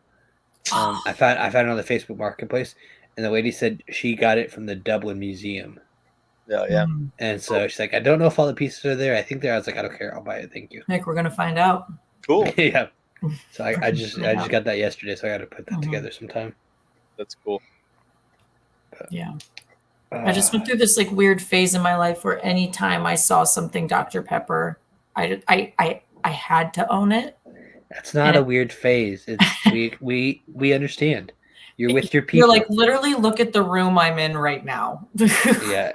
I found it on the Facebook Marketplace, and the lady said she got it from the Dublin Museum. Oh yeah. And so she's like, I don't know if all the pieces are there. I think there. I was like, I don't care. I'll buy it. Thank you. Nick, we're gonna find out. Cool. Yeah. So I just got that yesterday, so I got to put that together sometime. That's cool. Yeah. I just went through this like weird phase in my life where anytime I saw something Dr. Pepper, I had to own it. That's not a weird phase. It's we understand. You're with your people. You're like, literally look at the room I'm in right now. Yeah.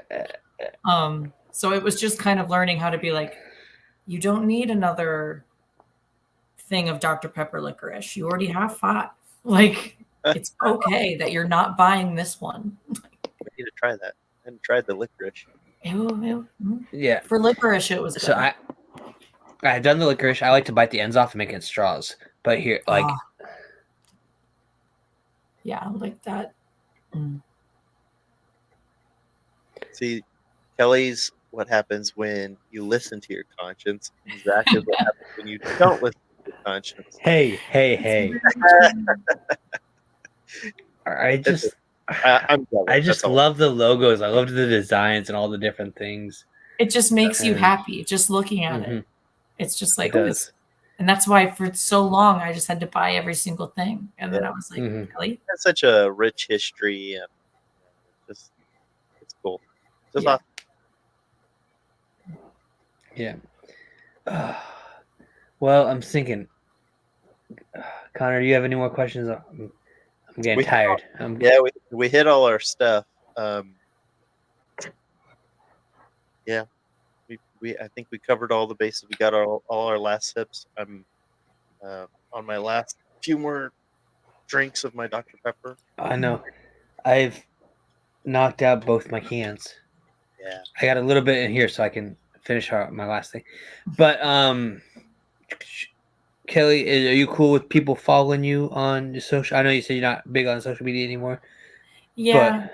So it was just kind of learning how to be like, you don't need another thing of Dr. Pepper licorice. You already have 5. Like, it's okay that you're not buying this one. I need to try that. I haven't tried the licorice. Ew. Yeah. For licorice, it was good. So I had done the licorice. I like to bite the ends off and make it straws. But here, like, yeah, like that. See, Kelly's what happens when you listen to your conscience. Exactly what happens when you don't listen to your conscience. Hey. I just love the logos. I love the designs and all the different things. It just makes you happy just looking at it. It's just like this. And that's why for so long I just had to buy every single thing. And then I was like, really? It's such a rich history, and just it's cool. Just awesome. Yeah. Well, I'm thinking, Konnor, do you have any more questions? I'm getting tired. We hit all our stuff. I think we covered all the bases. We got all our last sips. I'm on my last few more drinks of my Dr. Pepper. I know. I've knocked out both my cans. Yeah. I got a little bit in here so I can finish my last thing. But Kelly, are you cool with people following you on social? I know you said you're not big on social media anymore. Yeah.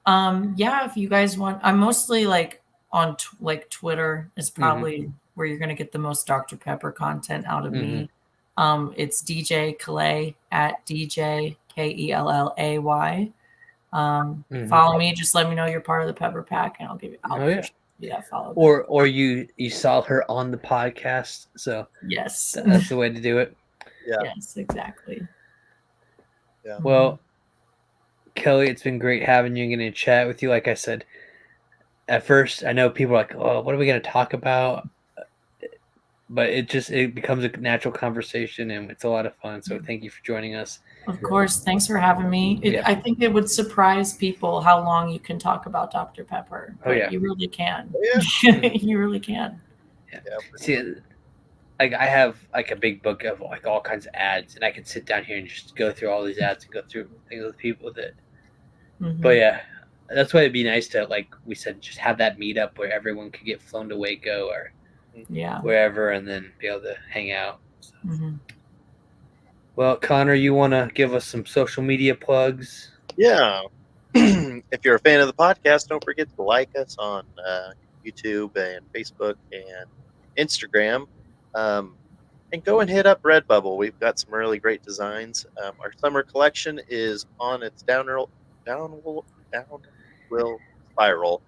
Yeah, if you guys want, I'm mostly like on Twitter is probably where you're going to get the most Dr. Pepper content out of me. It's DJ Clay at DJ Kellay. Follow me. Just let me know you're part of the Pepper Pack, and I'll give you. Follow. Or you saw her on the podcast, so yes, that's the way to do it. Yeah. Yes, exactly. Yeah. Well, Kelly, it's been great having you and getting to chat with you. Like I said, at first, I know people are like, "Oh, what are we going to talk about?" But it becomes a natural conversation, and it's a lot of fun. So thank you for joining us. Of course. Thanks for having me. I think it would surprise people how long you can talk about Dr. Pepper. You really can. You really can. Yeah. See, like I have like a big book of like all kinds of ads, and I can sit down here and just go through all these ads and go through things with people that. But yeah, that's why it'd be nice to, like we said, just have that meetup where everyone could get flown to Waco or wherever, and then be able to hang out. So. Well, Konnor, you want to give us some social media plugs? Yeah. If you're a fan of the podcast, don't forget to like us on YouTube and Facebook and Instagram. And go and hit up Redbubble. We've got some really great designs. Our summer collection is on its downward spiral.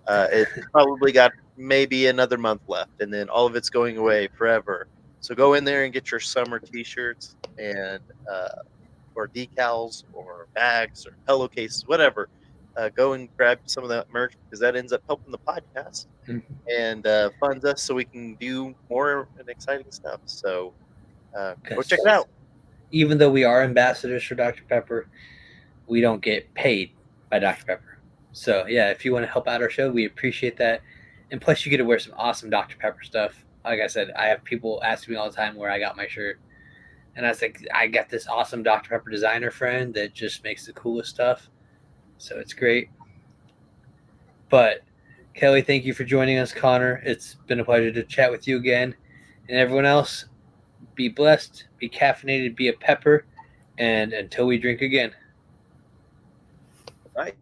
It's probably got maybe another month left, and then all of it's going away forever. So go in there and get your summer T-shirts and or decals or bags or pillowcases, whatever. Go and grab some of that merch because that ends up helping the podcast and funds us so we can do more and exciting stuff. So go check it out. Even though we are ambassadors for Dr. Pepper, we don't get paid by Dr. Pepper. So yeah, if you want to help out our show, we appreciate that. And plus, you get to wear some awesome Dr. Pepper stuff like I said, I have people ask me all the time where I got my shirt. And I was like, I got this awesome Dr. Pepper designer friend that just makes the coolest stuff. So it's great. But Kelly, thank you for joining us, Konnor. It's been a pleasure to chat with you again. And everyone else, be blessed, be caffeinated, be a pepper, and until we drink again. Right.